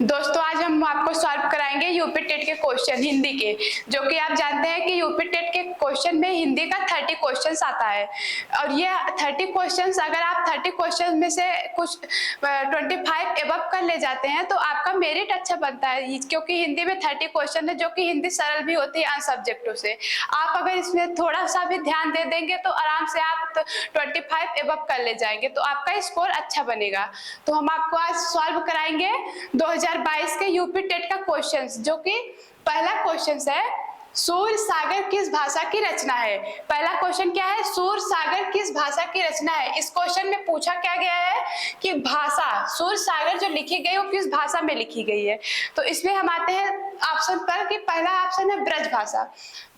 दोस्तों आज हम आपको सॉल्व कराएंगे यूपी टेट के क्वेश्चन हिंदी के, जो कि आप जानते हैं कि यूपी टेट के क्वेश्चन में हिंदी का 30 क्वेश्चंस आता है। और ये 30 क्वेश्चंस अगर आप 30 क्वेश्चन में से कुछ 25 एबव कर ले जाते हैं तो आपका मेरिट अच्छा बनता है, क्योंकि हिंदी में 30 क्वेश्चन है जो कि हिंदी सरल भी होती है अन्य सब्जेक्टों से। आप अगर इसमें थोड़ा सा भी ध्यान दे देंगे तो आराम से आप 25 एबव कर ले जाएंगे, तो आपका स्कोर अच्छा बनेगा। तो हम आपको आज सॉल्व कराएंगे 2022 के यूपी टेट का क्वेश्चन, जो कि पहला क्वेश्चन है सूर सागर किस भाषा की रचना है। पहला क्वेश्चन क्या है, सूर सागर किस भाषा की रचना है। इस क्वेश्चन में पूछा क्या गया है कि भाषा सूर सागर जो लिखी गई वो किस भाषा में लिखी गई है। तो इसमें हम आते हैं ऑप्शन पर कि पहला ऑप्शन है ब्रज भाषा,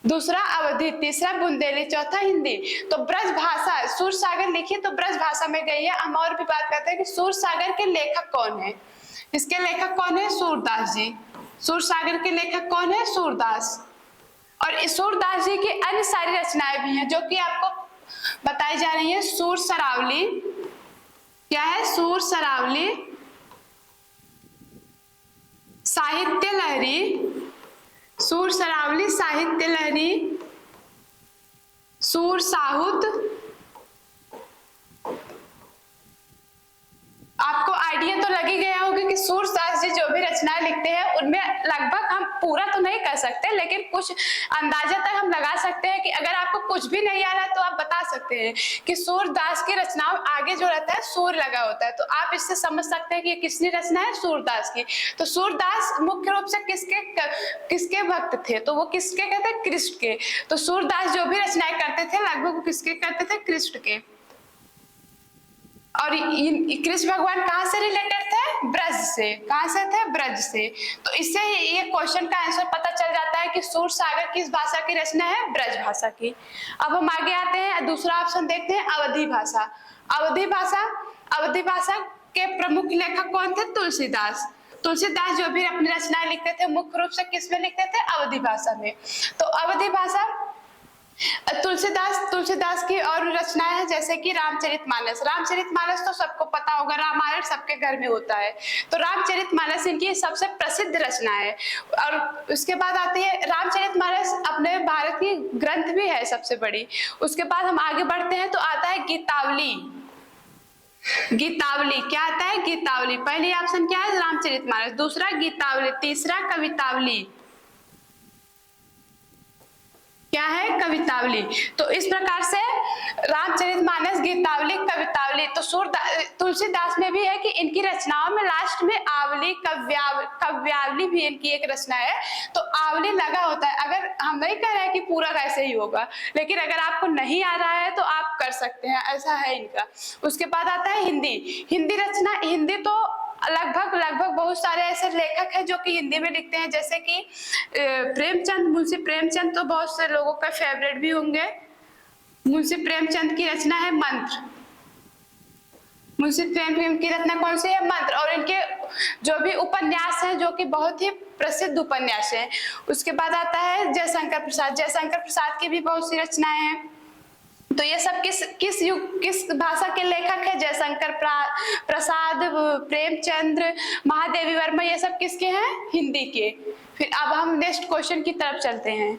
दूसरा अवधी, तीसरा बुंदेली, चौथा हिंदी। तो ब्रज भाषा सूर सागर लिखी तो ब्रज भाषा में गई है। हम और भी बात करते हैं कि सूर सागर के लेखक कौन है। इसके लेखक कौन है, सूरदास जी। सूर सागर के लेखक कौन है, सूरदास। और सूरदास जी की अन्य सारी रचनाएं भी हैं जो कि आपको बताई जा रही है। सूर सरावली, क्या है, सूर सरावली, साहित्य लहरी, सूर सरावली, साहित्य लहरी, सूर साहुत। आपको आइडिया तो लग ही गया होगा कि सूरदास जी जो भी रचनाएं लिखते हैं उनमें लगभग हम पूरा तो नहीं कर सकते, लेकिन कुछ अंदाजा तक हम लगा सकते हैं कि अगर आपको कुछ भी नहीं आ रहा है तो आप बता सकते हैं कि सूरदास की रचनाओं आगे जो रहता है सूर लगा होता है। तो आप इससे समझ सकते हैं कि ये किसकी रचना है, सूरदास की। तो सूरदास मुख्य रूप से किसके भक्त थे, तो वो किसके कहते हैं, कृष्ण के। तो सूरदास जो भी रचनाएं करते थे लगभग वो किसके करते थे, कृष्ण के। और कृष्ण भगवान कहाँ से रिलेटेड थे, ब्रज से। कहाँ से थे, ब्रज से। तो इससे ये क्वेश्चन का आंसर पता चल जाता है कि सूर सागर किस भाषा की रचना है, ब्रज भाषा की। अब हम आगे आते हैं, दूसरा ऑप्शन देखते हैं अवधी भाषा। अवधी भाषा, अवधी भाषा के प्रमुख लेखक कौन थे, तुलसीदास। तुलसीदास जो भी अपनी रचनाएं लिखते थे मुख्य रूप से किस में लिखते थे, अवधी भाषा में। तो अवधी भाषा तुलसीदास की और रचनाएं हैं जैसे कि रामचरितमानस। रामचरितमानस तो सबको पता होगा, रामायण सबके घर में होता है। तो रामचरितमानस इनकी सबसे प्रसिद्ध रचना है। और उसके बाद आती है रामचरितमानस अपने भारत की ग्रंथ भी है सबसे बड़ी। उसके बाद हम आगे बढ़ते हैं तो आता है गीतावली। गीतावली क्या आता है, गीतावली। पहली ऑप्शन क्या है, रामचरितमानस, दूसरा गीतावली, तीसरा कवितावली, क्या है, कवितावली। तो इस प्रकार से रामचरितमानस, गीतावली, कवितावली। तो तुलसीदास में भी है कि इनकी रचनाओं में लास्ट में आवली, काव्यावली भी इनकी एक रचना है। तो आवली लगा होता है। अगर हम नहीं कह रहे हैं कि पूरा वैसे ही होगा, लेकिन अगर आपको नहीं आ रहा है तो आप कर सकते हैं, ऐसा है इनका। उसके बाद आता है हिंदी। हिंदी रचना, हिंदी तो लगभग बहुत सारे ऐसे लेखक हैं जो कि हिंदी में लिखते हैं, जैसे कि प्रेमचंद, मुंशी प्रेमचंद तो बहुत से लोगों का फेवरेट भी होंगे। मुंशी प्रेमचंद की रचना है मंत्र। मुंशी प्रेमचंद की रचना कौन सी है, मंत्र। और इनके जो भी उपन्यास हैं जो कि बहुत ही प्रसिद्ध उपन्यास हैं। उसके बाद आता है जयशंकर प्रसाद। जयशंकर प्रसाद की भी बहुत सी रचनाएं हैं। तो ये सब किस भाषा के लेखक है, जयशंकर प्रसाद, प्रेमचंद्र, महादेवी वर्मा, ये सब किसके हैं, हिंदी के। फिर अब हम नेक्स्ट क्वेश्चन की तरफ चलते हैं।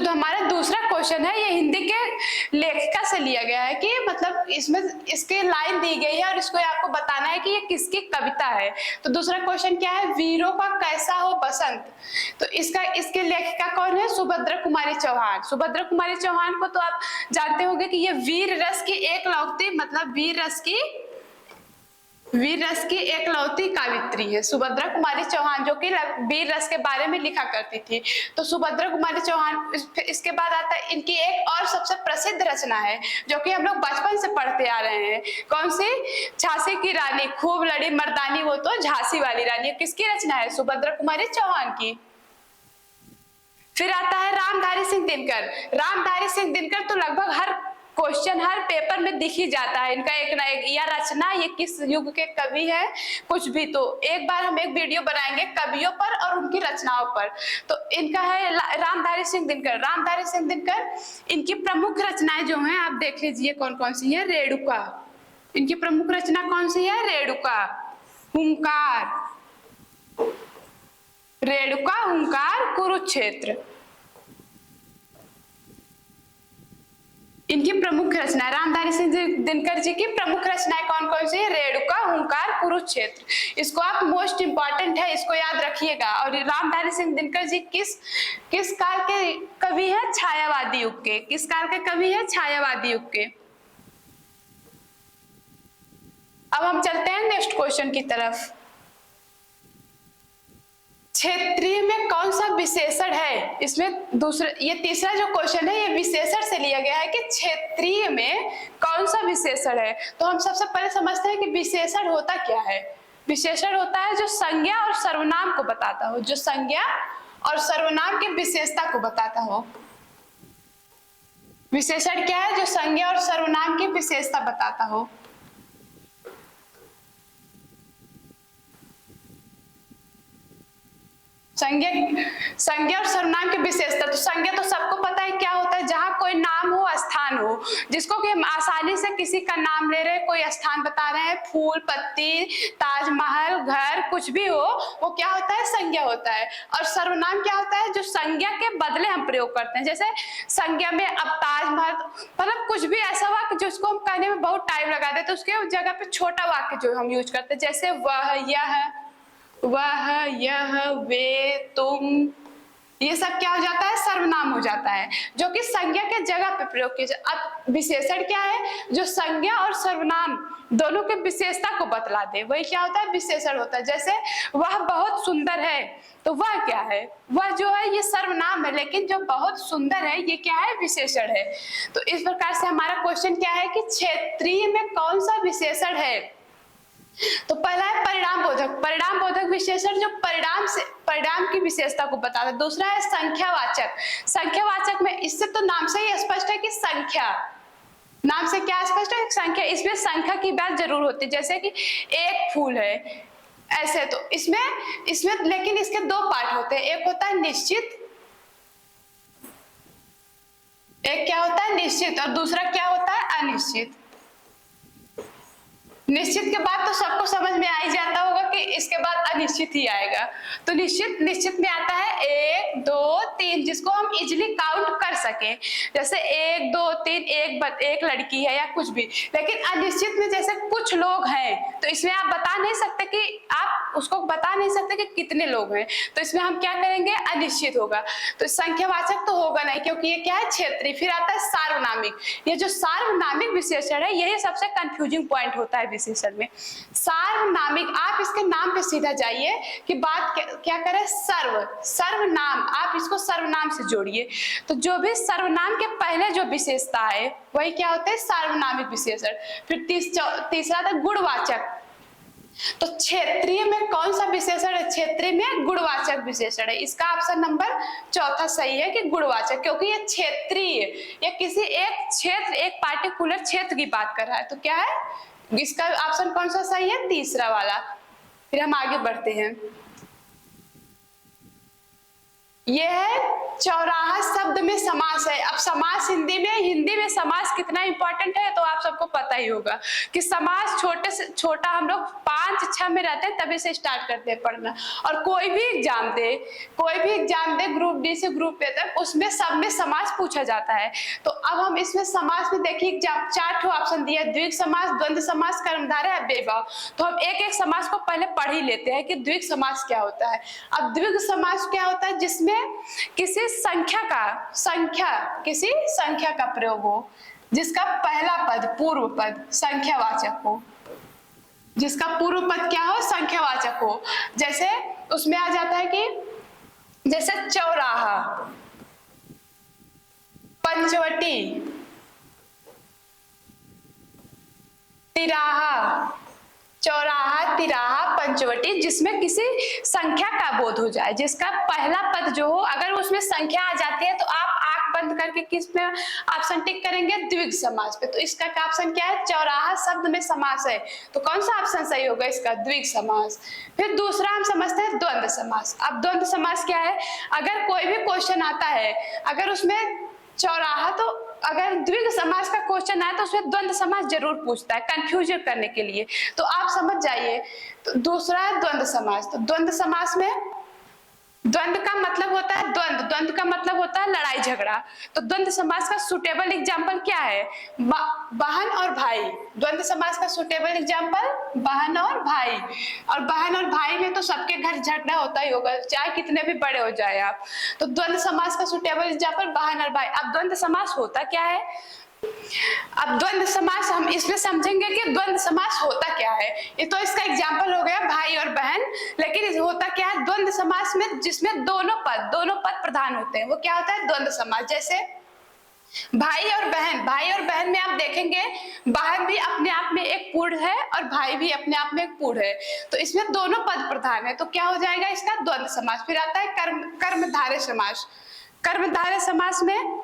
हमारा दूसरा क्वेश्चन है, ये हिंदी के लेखिका से लिया गया है कि मतलब इसमें इसके लाइन दी गई है और इसको आपको बताना है कि ये किसकी कविता है। तो दूसरा क्वेश्चन क्या है, वीरों का कैसा हो बसंत। तो इसके लेखिका कौन है, सुभद्रा कुमारी चौहान। सुभद्रा कुमारी चौहान को तो आप जानते होंगे कि ये वीर रस की एकलौती, मतलब वीर रस की एकलौती कावित्री है सुभद्रा कुमारी चौहान, जो कि वीर रस के बारे में लिखा करती थी। तो सुभद्रा कुमारी चौहान। इसके बाद आता है इनकी एक और सबसे प्रसिद्ध रचना है जो कि हम लोग बचपन से पढ़ते आ रहे हैं। कौन सी, झांसी की रानी खूब लड़ी मर्दानी, वो तो झांसी वाली रानी। किसकी रचना है, सुभद्रा कुमारी चौहान की। फिर आता है रामधारी सिंह दिनकर। रामधारी सिंह दिनकर तो लगभग हर क्वेश्चन, हर पेपर में दिख ही जाता है इनका एक ना एक या रचना, ये किस युग के कवि है, कुछ भी। तो एक बार हम एक वीडियो बनाएंगे कवियों पर और उनकी रचनाओं पर। तो इनका है रामधारी सिंह दिनकर। रामधारी सिंह दिनकर, इनकी प्रमुख रचनाएं जो हैं आप देख लीजिए कौन कौन सी है। रेणुका, इनकी प्रमुख रचना कौन सी है? रेणुका, हुंकार, रेणुका, हुंकार, कुरुक्षेत्र। इनकी प्रमुख रचना, रामधारी सिंह दिनकर जी की प्रमुख रचनाएं कौन कौन सी है? रेणुका, हुंकार, कुरुक्षेत्र। इसको आप मोस्ट इंपॉर्टेंट है, इसको याद रखिएगा। और रामधारी सिंह दिनकर जी किस काल के कवि है? छायावादी युग के। किस काल के कवि है? छायावादी युग के। अब हम चलते हैं नेक्स्ट क्वेश्चन की तरफ। क्षेत्रीय में कौन सा विशेषण है? इसमें दूसरा, ये तीसरा जो क्वेश्चन है ये विशेषण से लिया गया है कि क्षेत्रीय में कौन सा विशेषण है। तो हम सबसे पहले समझते हैं कि विशेषण होता क्या है। विशेषण होता है जो संज्ञा और सर्वनाम को बताता हो, जो संज्ञा और सर्वनाम की विशेषता को बताता हो। विशेषण क्या है? जो संज्ञा और सर्वनाम की विशेषता बताता हो। संज्ञा और सर्वनाम की विशेषता। तो संज्ञा तो सबको पता है क्या होता है? जहां कोई नाम हो, स्थान हो, जिसको कि हम आसानी से किसी का नाम ले रहे हैं, कोई स्थान बता रहे हैं, फूल, पत्ती, ताजमहल, घर, कुछ भी हो, वो क्या होता है? संज्ञा होता है। और सर्वनाम क्या होता है? जो संज्ञा के बदले हम प्रयोग करते हैं। जैसे संज्ञा में अब ताजमहल, मतलब कुछ भी ऐसा वाक्य जिसको हम कहने में बहुत टाइम लगा देते, तो उसके जगह पे छोटा वाक्य जो हम यूज करते हैं, जैसे वह, यह, वह, यह, वे, तुम, ये सब क्या हो जाता है? सर्वनाम हो जाता है, जो कि संज्ञा के जगह पे प्रयोग किया जाए। अब विशेषण क्या है? जो संज्ञा और सर्वनाम दोनों की विशेषता को बतला दे, वही क्या होता है? विशेषण होता है। जैसे वह बहुत सुंदर है, तो वह क्या है? वह जो है ये सर्वनाम है, लेकिन जो बहुत सुंदर है ये क्या है? विशेषण है। तो इस प्रकार से हमारा क्वेश्चन क्या है कि क्षेत्रीय में कौन सा विशेषण है? तो पहला है परिणाम बोधक। परिणाम बोधक विशेषण जो परिणाम की विशेषता को बताता है। दूसरा है संख्यावाचक। संख्यावाचक में इससे तो नाम से ही स्पष्ट है कि संख्या, नाम से क्या स्पष्ट है? संख्या। इसमें संख्या की बात जरूर होती है, जैसे कि एक फूल है, ऐसे। तो इसमें लेकिन इसके दो पार्ट होते हैं, एक होता है निश्चित, एक क्या होता है? निश्चित, और दूसरा क्या होता है? अनिश्चित। निश्चित के बाद तो सबको समझ में आ ही जाता होगा कि इसके बाद अनिश्चित ही आएगा। तो निश्चित में आता है 1 2 3, जिसको हम इजीली काउंट कर सके, जैसे 1 2 3, एक लड़की है या कुछ भी। लेकिन अनिश्चित में जैसे कुछ लोग हैं, तो इसमें आप बता नहीं सकते कि आप उसको बता नहीं सकते कि कितने लोग हैं, तो इसमें हम क्या करेंगे? अनिश्चित होगा। तो संख्यावाचक तो होगा नहीं, क्योंकि ये क्या है? क्षेत्रीय। फिर आता है सार्वनामिक। ये जो सार्वनामिक विशेषण है, यही सबसे कंफ्यूजिंग पॉइंट होता है विशेषण में। सार्वनामिक, आप इसके नाम पे सीधा जाइए कि बात क्या करें? सर्वनाम, आप इसको सर्वनाम से जोड़िए। तो जो भी सर्वनाम के पहले जो विशेषता है वही क्या होते हैं? सार्वनामिक विशेषण। फिर तीसरा था गुणवाचक। तो क्षेत्रीय में कौन सा विशेषण है? क्षेत्रीय में गुणवाचक विशेषण है। इसका ऑप्शन नंबर चौथा सही है कि गुणवाचक, क्योंकि ये क्षेत्रीय, ये किसी एक क्षेत्र, एक पार्टिकुलर क्षेत्र की बात कर रहा है। तो क्या है इसका ऑप्शन? कौन सा सही है? तीसरा वाला। फिर हम आगे बढ़ते हैं। यह है चौराहा शब्द में समास है। अब समास हिंदी में समास कितना इंपॉर्टेंट है तो आप सबको पता ही होगा कि समास छोटे से छोटा हम लोग 5 6 में रहते हैं तभी से स्टार्ट करते हैं पढ़ना। और कोई भी एग्जाम दे ग्रुप डी से ग्रुप ए तक, उसमें सब में समास पूछा जाता है। तो अब हम इसमें समास में देखिए 4 ऑप्शन दिया, द्विग समास, द्वंद्व समास, कर्मधारय, अव्ययीभाव। तो हम एक एक समास को पहले पढ़ ही लेते हैं कि द्विग समास क्या होता है। अब द्विग समास क्या होता है? जिसमें किसी संख्या का प्रयोग हो, जिसका पहला पद पूर्व पद संख्यावाचक हो, जिसका पूर्व पद क्या हो? संख्यावाचक हो। जैसे उसमें आ जाता है कि जैसे चौराहा, पंचवटी, तिराहा, चौराहा, तिराहा, पंचवटी, जिसमें किसी संख्या का बोध हो जाए, जिसका पहला पद जो हो, अगर उसमें संख्या आ जाती है तो आप आंख बंद करके किस पे ऑप्शन टिक करेंगे? द्विग समास पे। तो इसका ऑप्शन क्या है? चौराहा शब्द में समास है, तो कौन सा ऑप्शन सही होगा इसका? द्विग समास। फिर दूसरा हम समझते हैं द्वंद्व समास। अब द्वंद्व समास क्या है? अगर कोई भी क्वेश्चन आता है, अगर उसमें चौराहा, तो अगर द्विग समास का क्वेश्चन आए तो उसमें द्वंद्व समास जरूर पूछता है कंफ्यूजन करने के लिए, तो आप समझ जाइए। तो दूसरा है द्वंद्व समास। तो द्वंद्व समास में द्वंद्व का मतलब होता है द्वंद्व का मतलब होता है लड़ाई झगड़ा। तो द्वंद्व समास का सुटेबल एग्जाम्पल क्या है? बहन और भाई। द्वंद्व समास का सुटेबल एग्जाम्पल बहन और भाई। और बहन और भाई में तो सबके घर झगड़ा होता ही होगा, चाहे कितने भी बड़े हो जाए आप। तो द्वंद्व समास का सुटेबल एग्जाम्पल बहन और भाई। अब द्वंद्व समास होता क्या है? अब द्वंद्व समास हम इसमें समझेंगे कि द्वंद्व समास होता क्या है। ये तो इसका एग्जाम्पल हो गया भाई और बहन, लेकिन होता क्या है द्वंद्व समास में? जिसमें दोनों पद प्रधान होते हैं, वो क्या होता है? द्वंद्व समास। जैसे भाई और बहन में आप देखेंगे बहन भी अपने आप में एक पूर्ण है और भाई भी अपने आप में एक पूर्ण है, तो इसमें दोनों पद प्रधान है, तो क्या हो जाएगा इसका? द्वंद्व समास। फिर आता है कर्मधारय समास। कर्मधारय समास में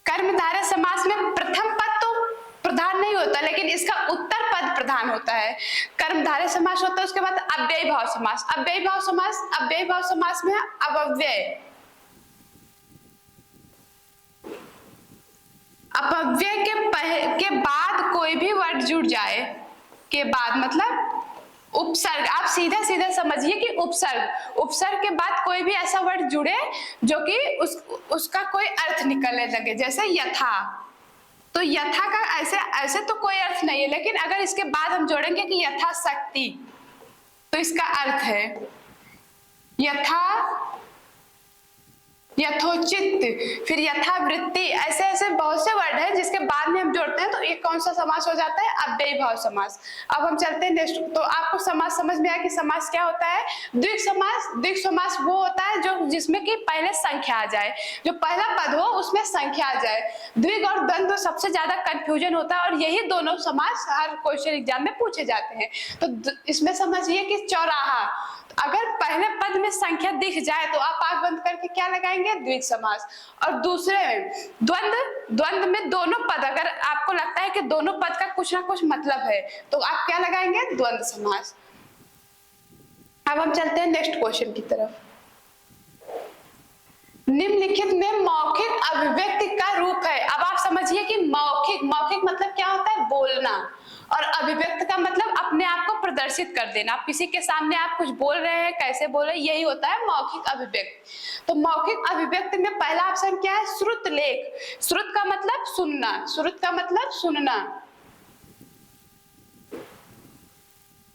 कर्मधारय समास में प्रथम पद तो प्रधान नहीं होता, लेकिन इसका उत्तर पद प्रधान होता है। कर्मधारय समास होता है, उसके बाद अव्ययी भाव समास। अव्ययी भाव समास में अपव्यय के बाद कोई भी वर्ड जुड़ जाए, के बाद मतलब उपसर्ग। आप सीधा समझिए कि उपसर्ग के बाद कोई भी ऐसा वर्ड जुड़े जो कि उसका कोई अर्थ निकलने लगे, जैसे यथा। तो यथा का ऐसे तो कोई अर्थ नहीं है, लेकिन अगर इसके बाद हम जोड़ेंगे कि यथाशक्ति, तो इसका अर्थ है यथोचित, फिर यथावृत्ति। ऐसे बहुत से वर्ड हैं जिसके बाद में हम जोड़ते हैं, तो ये कौन सा समास हो जाता है? अव्ययी भाव समास। अब हम चलते हैं नेक्स्ट। तो आपको समास समझ में आया कि समास क्या होता है? द्विग समास वो होता है जो जिसमें कि पहले संख्या आ जाए, जो पहला पद हो उसमें संख्या आ जाए। द्विग और द्वंद्व सबसे ज्यादा कंफ्यूजन होता है, और यही दोनों समास हर क्वेश्चन एग्जाम में पूछे जाते हैं। तो इसमें समझिए कि चौराहा, अगर पहले पद में संख्या दिख जाए तो आप आंख बंद करके क्या लगाएंगे? द्विग समास। और दूसरे द्वंद्व में दोनों पद, अगर आपको लगता है कि दोनों पद का कुछ ना कुछ मतलब है, तो आप क्या लगाएंगे? द्वंद्व समास। अब हम चलते हैं नेक्स्ट क्वेश्चन की तरफ। निम्नलिखित में मौखिक अभिव्यक्ति का रूप है। अब आप समझिए कि मौखिक मतलब क्या होता है? बोलना। और अभिव्यक्त का मतलब अपने आप को प्रदर्शित कर देना। आप किसी के सामने आप कुछ बोल रहे हैं, कैसे बोल रहे हैं, यही होता है मौखिक अभिव्यक्ति। तो मौखिक अभिव्यक्ति में पहला ऑप्शन क्या है? श्रुत लेख। श्रुत का मतलब सुनना।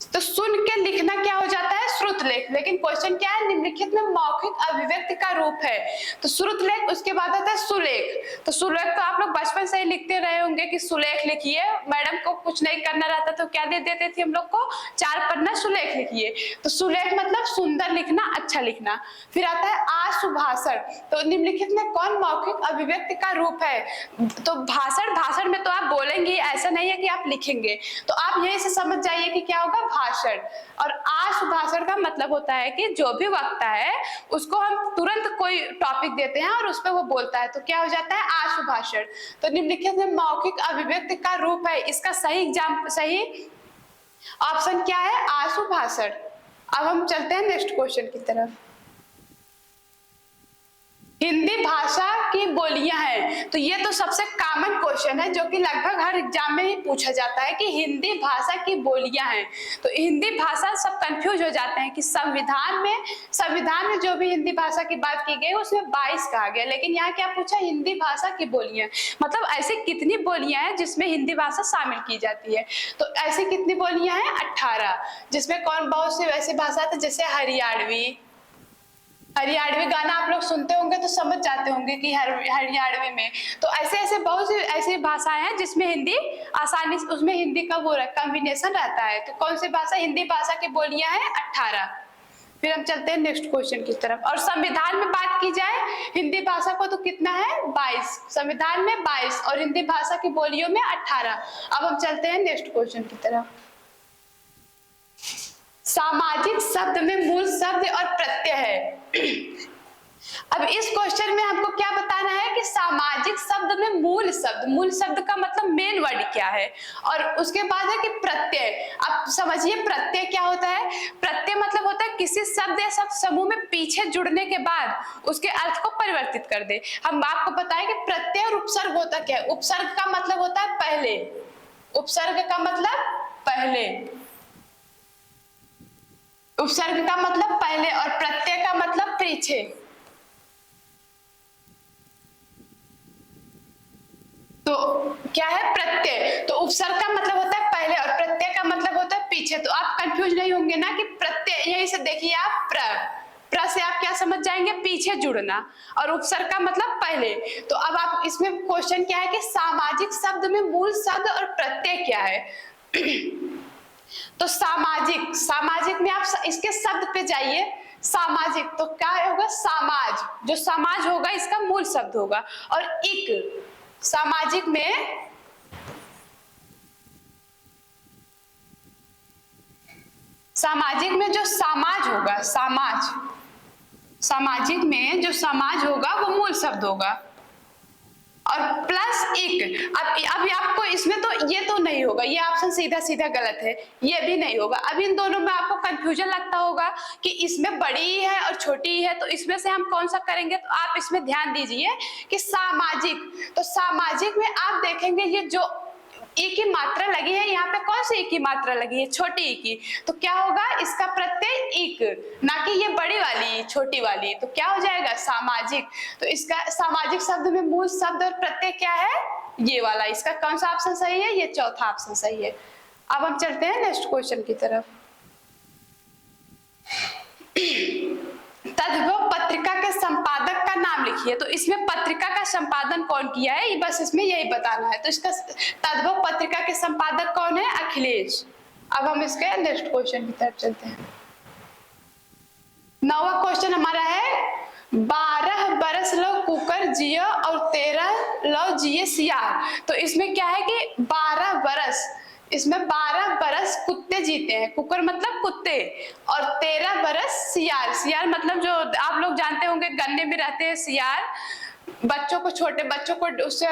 तो सुन के लिखना क्या हो जाता है? श्रुत लेख। लेकिन क्वेश्चन क्या है? निम्नलिखित में मौखिक अभिव्यक्ति का रूप है। तो श्रुत लेख, उसके बाद आता है सुलेख। तो सुलेख तो आप लोग बचपन से ही लिखते रहे होंगे कि सुलेख लिखिए, मैडम को कुछ नहीं करना रहता तो क्या दे देते थे हम लोग को? 4 पन्ना सुलेख लिखिए। तो सुलेख मतलब सुंदर लिखना, अच्छा लिखना। फिर आता है आशुभाषण। तो निम्नलिखित में कौन मौखिक अभिव्यक्ति का रूप है? तो भाषण में तो आप बोलेंगे, ऐसा नहीं है कि आप लिखेंगे। तो आप यही से समझ जाइए कि क्या होगा? भाषण। और आशुभाषण का मतलब होता है कि जो भी वक्ता है उसको हम तुरंत कोई टॉपिक देते हैं और उस पर वो बोलता है, तो क्या हो जाता है? आशुभाषण। तो निम्नलिखित में मौखिक अभिव्यक्ति का रूप है, इसका सही ऑप्शन क्या है? आशुभाषण। अब हम चलते हैं नेक्स्ट क्वेश्चन की तरफ। हिंदी भाषा की बोलियां हैं। तो ये तो सबसे कॉमन क्वेश्चन है जो कि लगभग हर एग्जाम में ही पूछा जाता है कि हिंदी भाषा की बोलियां हैं। तो हिंदी भाषा सब कंफ्यूज हो जाते हैं कि संविधान में जो भी हिंदी भाषा की बात की गई उसमें 22 कहा गया, लेकिन यहाँ क्या पूछा? हिंदी भाषा की बोलियां। मतलब ऐसे कितनी बोलियां हैं जिसमें हिंदी भाषा शामिल की जाती है? तो ऐसी कितनी बोलियां हैं? 18, जिसमें बहुत सी वैसी भाषा है जैसे हरियाणवी गाना आप लोग सुनते होंगे तो समझ जाते होंगे कि हरियाणवी में। तो ऐसे बहुत सी ऐसी भाषाएं हैं जिसमें हिंदी आसानी से, उसमें हिंदी का वो कॉम्बिनेशन रहता है। तो कौन सी भाषा? हिंदी भाषा की बोलियां हैं 18। फिर हम चलते हैं नेक्स्ट क्वेश्चन की तरफ। और संविधान में बात की जाए हिंदी भाषा को तो कितना है? 22। संविधान में 22 और हिंदी भाषा की बोलियों में 18। अब हम चलते हैं नेक्स्ट क्वेश्चन की तरफ। सामाजिक शब्द में मूल शब्द और प्रत्यय है। अब इस क्वेश्चन में हमको क्या बताना है कि सामाजिक शब्द में मूल शब्द का मतलब मेन वर्ड क्या है, और उसके बाद है कि प्रत्यय। अब समझिए प्रत्यय क्या होता है। प्रत्यय मतलब होता है किसी शब्द या शब्द समूह में पीछे जुड़ने के बाद उसके अर्थ को परिवर्तित कर दे। हम आपको बताएं कि प्रत्यय और उपसर्ग होता क्या है। उपसर्ग का मतलब होता है पहले, उपसर्ग का मतलब पहले, उपसर्ग का मतलब पहले, और प्रत्यय का मतलब पीछे। तो क्या है प्रत्यय, तो उपसर्ग का मतलब होता है पहले और प्रत्यय का मतलब होता है पीछे। तो आप कंफ्यूज नहीं होंगे ना कि प्रत्यय, यही से देखिए आप प्र से आप क्या समझ जाएंगे, पीछे जुड़ना, और उपसर्ग का मतलब पहले। तो अब आप इसमें क्वेश्चन क्या है कि सामाजिक शब्द में मूल शब्द और प्रत्यय क्या है। तो सामाजिक में आप इसके शब्द पे जाइए, सामाजिक, तो क्या होगा, समाज, जो समाज होगा इसका मूल शब्द होगा। और एक सामाजिक में जो समाज होगा, सामाजिक में जो समाज होगा वो मूल शब्द होगा, और प्लस एक। अब आपको इसमें तो ये तो नहीं होगा, ये ऑप्शन सीधा सीधा गलत है, ये भी नहीं होगा। अब इन दोनों में आपको कंफ्यूजन लगता होगा कि इसमें बड़ी है और छोटी है, तो इसमें से हम कौन सा करेंगे। तो आप इसमें ध्यान दीजिए कि सामाजिक, तो सामाजिक में आप देखेंगे ये जो ई की मात्रा लगी है, यहाँ पे कौन सी ई की मात्रा लगी है, छोटी ई की। तो क्या होगा, इसका प्रत्यय इक, ना कि ये बड़ी वाली छोटी वाली। तो क्या हो जाएगा, सामाजिक। तो इसका सामाजिक शब्द में मूल शब्द और प्रत्यय क्या है, ये वाला। इसका कौन सा ऑप्शन सही है, ये चौथा ऑप्शन सही है। अब हम चलते हैं नेक्स्ट क्वेश्चन की तरफ। तद्भव पत्रिका के संपादक का नाम लिखिए। तो इसमें पत्रिका का संपादन कौन किया है, ये बस इसमें यही बताना है। तो इसका तद्भव पत्रिका के संपादक कौन है, अखिलेश। अब हम इसके नेक्स्ट क्वेश्चन की तरफ चलते हैं। 9वां क्वेश्चन हमारा है, 12 बरस लो कुकर जियो और 13 लो जिये सियार। तो इसमें क्या है कि 12 बरस, इसमें 12 बरस कुत्ते जीते हैं, कुकर मतलब कुत्ते, और 13 बरस सियार। सियार मतलब जो आप लोग जानते होंगे गन्ने में रहते हैं सियार, बच्चों को, छोटे बच्चों को उससे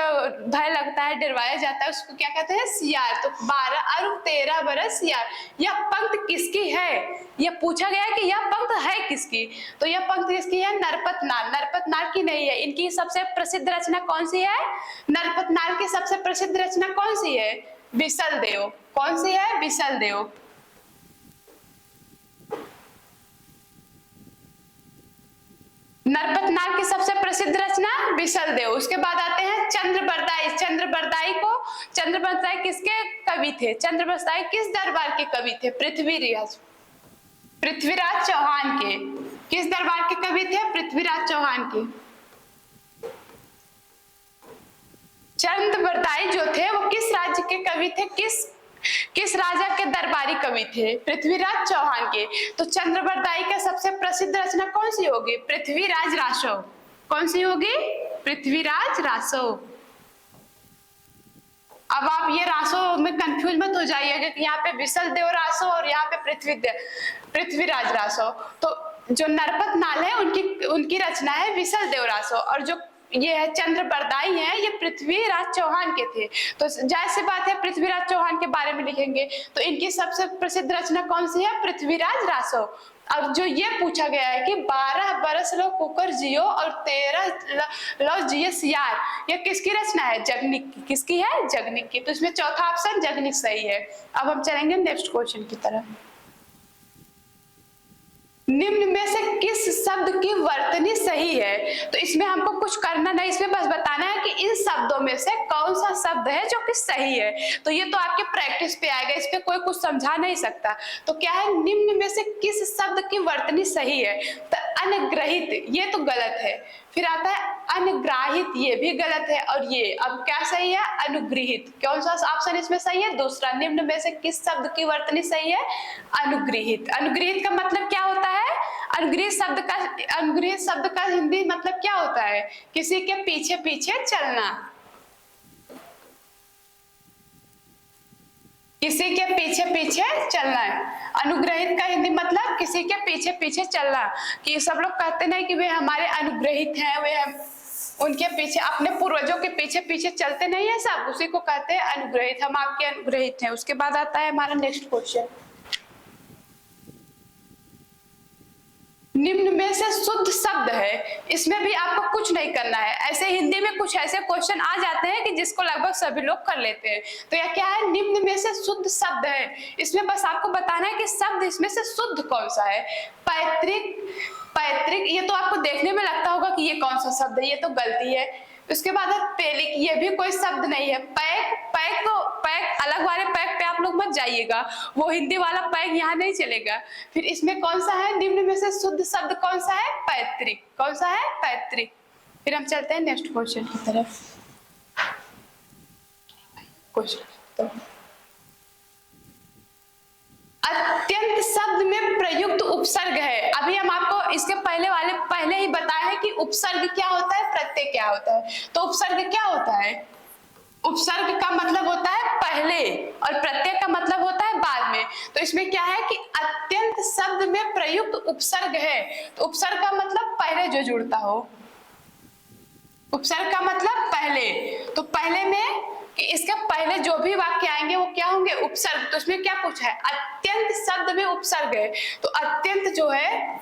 भय लगता है, डरवाया जाता है, उसको क्या कहते हैं, सियार। तो 12 और 13 बरस सियार। यह पंक्ति किसकी है, यह पूछा गया है कि यह पंक्ति है किसकी। तो यह पंक्ति किसकी है, नरपत नाल। नरपत नाल की नहीं है। इनकी सबसे प्रसिद्ध रचना कौन सी है, नरपत नाल की सबसे प्रसिद्ध रचना कौन सी है, विसल देव। कौन सी है, विसल देव। नरपत नाल की सबसे प्रसिद्ध रचना विसल देव। उसके बाद आते हैं चंद्रबरदाई। चंद्रबरदाई किसके कवि थे, चंद्रबरदाई किस दरबार के कवि थे, पृथ्वीराज चौहान के। किस दरबार के कवि थे, पृथ्वीराज चौहान के। चंद्रबरदाई जो थे वो किस राज्य के कवि थे, किस राजा के दरबारी कवि थे, पृथ्वीराज चौहान के। तो चंद्रबरदाई का सबसे प्रसिद्ध रचना कौन सी होगी, पृथ्वीराज रासो। कौन सी होगी, पृथ्वीराज रासो। अब आप ये रासो में कंफ्यूज मत हो जाइएगा कि यहाँ पे विसल देव रासो और यहाँ पे पृथ्वीराज रासो। तो जो नरपत नाल है उनकी रचना है विसल देव रासो, और जो ये है चंद्रबरदाई है, ये पृथ्वीराज चौहान के थे। तो जाहिर सी बात है पृथ्वीराज चौहान के बारे में लिखेंगे। तो इनकी सबसे प्रसिद्ध रचना कौन सी है, पृथ्वीराज रासो। अब जो ये पूछा गया है कि 12 बरस लो कुकर जियो और 13 लो जिये सियार, ये किसकी रचना है, जगनिक की। किसकी है, जगनिक की। तो इसमें चौथा ऑप्शन जगनिक सही है। अब हम चलेंगे नेक्स्ट क्वेश्चन की तरफ। निम्न में से किस शब्द की वर्तनी सही है। तो इसमें हमको कुछ करना नहीं, इसमें बस बताना है कि इन शब्दों में से कौन सा शब्द है जो कि सही है। तो ये तो आपके प्रैक्टिस पे आएगा, इस पे कोई कुछ समझा नहीं सकता। तो क्या है, निम्न में से किस शब्द की वर्तनी सही है। तो अनुग्रहित, ये तो गलत है। फिर आता है अनुग्राहित, ये भी गलत है। और ये अब क्या सही है, अनुग्रहित। कौन सा ऑप्शन इसमें सही है, दूसरा। निम्न में से किस शब्द की वर्तनी सही है, अनुग्रहित। अनुग्रहित का मतलब क्या होता है, अनुग्रहित शब्द का हिंदी मतलब क्या होता है, किसी के पीछे पीछे चलना। किसी के पीछे पीछे चलना है। अनुग्रहित का हिंदी मतलब किसी के पीछे पीछे चलना, कि सब लोग कहते नहीं कि वे हमारे अनुग्रहित हैं, वे हम उनके पीछे अपने पूर्वजों के पीछे पीछे चलते नहीं है सब, उसी को कहते हैं अनुग्रहित। हम आपके अनुग्रहित हैं। उसके बाद आता है हमारा नेक्स्ट क्वेश्चन, निम्न में से शुद्ध शब्द है। इसमें भी आपको कुछ नहीं करना है। ऐसे हिंदी में कुछ ऐसे क्वेश्चन आ जाते हैं कि जिसको लगभग सभी लोग कर लेते हैं। तो यह क्या है, निम्न में से शुद्ध शब्द है। इसमें बस आपको बताना है कि शब्द इसमें से शुद्ध कौन सा है। पैतृक, पैतृक ये तो आपको देखने में लगता होगा कि ये कौन सा शब्द है, ये तो गलती है। उसके बाद है पेलिक, ये भी कोई शब्द नहीं है। पैक, पैक तो पैक अलग वाले पैक पे आप लोग मत जाइएगा, वो हिंदी वाला पैक यहाँ नहीं चलेगा। फिर इसमें कौन सा है, निम्न में से शुद्ध शब्द कौन सा है, पैतृक। कौन सा है, पैतृक। फिर हम चलते हैं नेक्स्ट क्वेश्चन की तरफ। क्वेश्चन, अत्यंत शब्द में प्रयुक्त उपसर्ग है। अभी हम आपको इसके पहले ही बताया है कि उपसर्ग क्या होता है, प्रत्यय क्या होता है। तो उपसर्ग क्या होता है, उपसर्ग का मतलब होता है पहले और प्रत्यय का मतलब होता है बाद में। तो इसमें क्या है कि अत्यंत शब्द में प्रयुक्त उपसर्ग है। तो उपसर्ग का मतलब पहले जो जुड़ता हो, उपसर्ग का मतलब पहले। तो पहले में कि इसके पहले जो भी वाक्य आएंगे वो क्या होंगे, उपसर्ग। तो इसमें क्या पूछा है, अत्यंत शब्द में उपसर्ग है। तो अत्यंत जो है,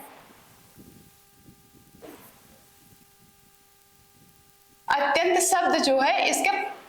अत्यंत शब्द जो है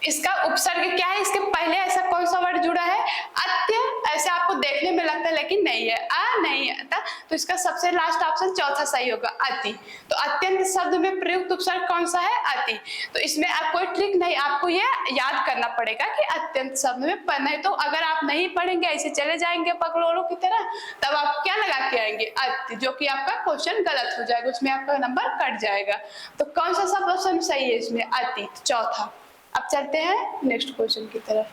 इसका उपसर्ग क्या है, इसके पहले ऐसा कौन सा वर्ड जुड़ा है, अत्य। ऐसे आपको देखने में लगता है लेकिन नहीं है, आ नहीं आता। तो इसका सबसे लास्ट ऑप्शन चौथा सही होगा, अति। तो अत्यंत शब्द में प्रयुक्त उपसर्ग कौन सा है, अति। तो इसमें आप कोई ट्रिक नहीं, आपको ये याद करना पड़ेगा कि अत्यंत शब्द में, नहीं तो अगर आप नहीं पढ़ेंगे ऐसे चले जाएंगे पगलोरों की तरह, तब आप क्या लगा के आएंगे, अति, जो कि आपका क्वेश्चन गलत हो जाएगा, उसमें आपका नंबर कट जाएगा। तो कौन सा शब्द ऑप्शन सही है इसमें, अति, चौथा। अब चलते हैं नेक्स्ट क्वेश्चन की तरफ।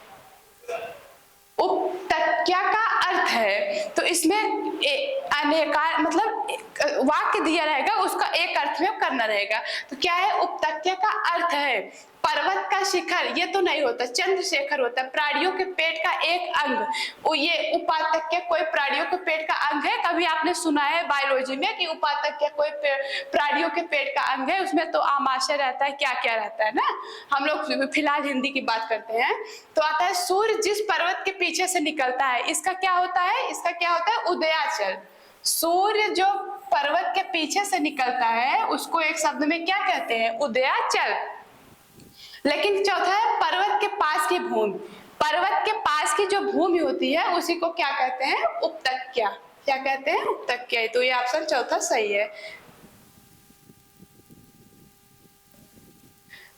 उपतक्या का अर्थ है, तो इसमें अनेकार मतलब वाक्य दिया रहेगा, उसका एक अर्थ में करना रहेगा। तो क्या है, उपतक्या का अर्थ है पर्वत का शिखर, ये तो नहीं होता, चंद्रशेखर होता है, प्राणियों के पेट का एक अंग। ये उपातक्य कोई प्राणियों के पेट का अंग है। कभी आपने सुना है बायोलॉजी में कि उपातक्य कोई प्राणियों के पेट का अंग है, उसमें तो आमाशय रहता है, क्या क्या रहता है ना। हम लोग फिलहाल हिंदी की बात करते हैं। तो आता है सूर्य जिस पर्वत के पीछे से निकलता है, इसका क्या होता है, इसका क्या होता है, उदयाचल। सूर्य जो पर्वत के पीछे से निकलता है उसको एक शब्द में क्या कहते हैं, उदयाचल। लेकिन चौथा है पर्वत के पास की भूमि, पर्वत के पास की जो भूमि होती है उसी को क्या कहते हैं, उपतक्या। क्या कहते हैं, उपतक्या। तो ये ऑप्शन चौथा सही है।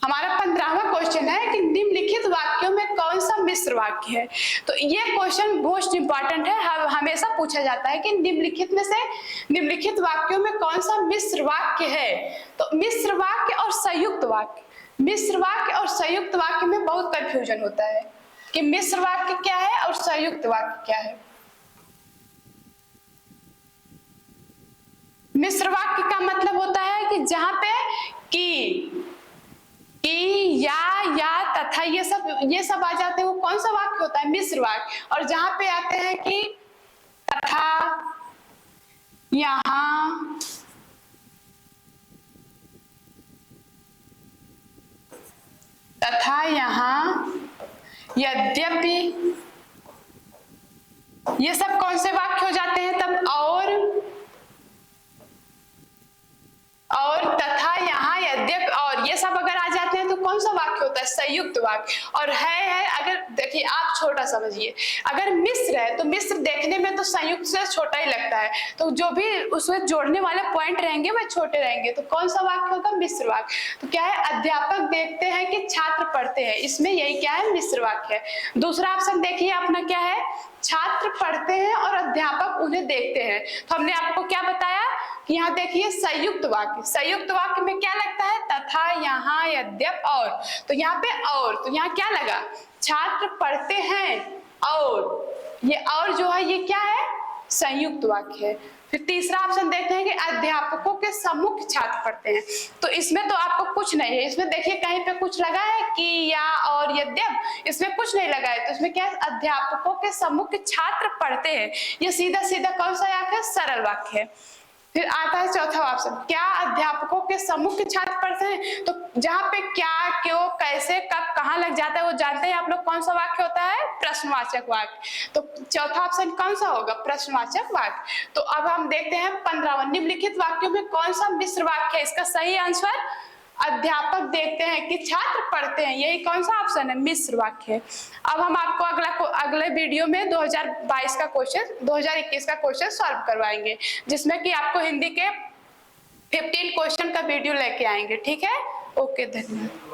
हमारा 15वां क्वेश्चन है कि निम्नलिखित वाक्यों में कौन सा मिश्र वाक्य है। तो ये क्वेश्चन मोस्ट इंपॉर्टेंट है, हमेशा पूछा जाता है कि निम्नलिखित में से निम्नलिखित वाक्यों में कौन सा मिश्र वाक्य है। तो मिश्र वाक्य और संयुक्त वाक्य, मिश्र वाक्य और संयुक्त वाक्य में बहुत कंफ्यूजन होता है कि मिश्र वाक्य क्या है और संयुक्त वाक्य क्या है। मिश्र वाक्य का मतलब होता है कि जहां पे की, या तथा ये सब आ जाते हैं, वो कौन सा वाक्य होता है, मिश्र वाक्य। और जहां पे आते हैं कि तथा, यहाँ, तथा, यहाँ, यद्यपि, ये सब कौन से वाक्य हो जाते हैं तब, और तथा, यहाँ, यद्यपि, और ये सब अगर आ जाते हैं तो कौन सा वाक्य होता है, संयुक्त वाक्य। और है अगर देखिए आप छोटा समझिए, अगर मिश्र है तो मिश्र देखने में तो संयुक्त से छोटा ही लगता है, तो जो भी उसमें जोड़ने वाले पॉइंट रहेंगे वह छोटे रहेंगे। तो कौन सा वाक्य होगा, मिश्र वाक्य। तो क्या है, अध्यापक देखते हैं कि छात्र पढ़ते हैं, इसमें यही क्या है, मिश्र वाक्य है। दूसरा ऑप्शन देखिए अपना क्या है, छात्र पढ़ते हैं और अध्यापक उन्हें देखते हैं। तो हमने आपको क्या बताया कि यहाँ देखिए संयुक्त वाक्य, संयुक्त वाक्य में क्या लगता है, तथा, यहाँ, यद्यप, और। तो यहाँ पे और, तो यहाँ क्या लगा, छात्र पढ़ते हैं और, ये और जो है ये क्या है, संयुक्त वाक्य है। फिर तीसरा ऑप्शन देखते हैं कि अध्यापकों के सम्मुख छात्र पढ़ते हैं। तो इसमें तो आपको कुछ नहीं है, इसमें देखिए कहीं पे कुछ लगा है कि या और यद्यप, इसमें कुछ नहीं लगा है। तो इसमें क्या है, अध्यापकों के सम्मुख छात्र पढ़ते हैं, ये सीधा सीधा कौन सा वाक्य है, सरल वाक्य है। फिर आता है चौथा ऑप्शन, क्या अध्यापकों के सम्मुख छात्र पढ़ते हैं। तो जहाँ पे क्या, क्यों, कैसे, कब, कहाँ लग जाता है वो जानते हैं आप लोग, कौन सा वाक्य होता है, प्रश्नवाचक वाक्य। तो चौथा ऑप्शन कौन सा होगा, प्रश्नवाचक वाक्य। तो अब हम देखते हैं 15वां, निम्नलिखित वाक्यों में कौन सा मिश्र वाक्य है। इसका सही आंसर अध्यापक देखते हैं कि छात्र पढ़ते हैं, यही कौन सा ऑप्शन है, मिश्र वाक्य है। अब हम आपको अगले वीडियो में 2022 का क्वेश्चन 2021 का क्वेश्चन सॉल्व करवाएंगे, जिसमें कि आपको हिंदी के 15 क्वेश्चन का वीडियो लेके आएंगे। ठीक है, ओके, धन्यवाद।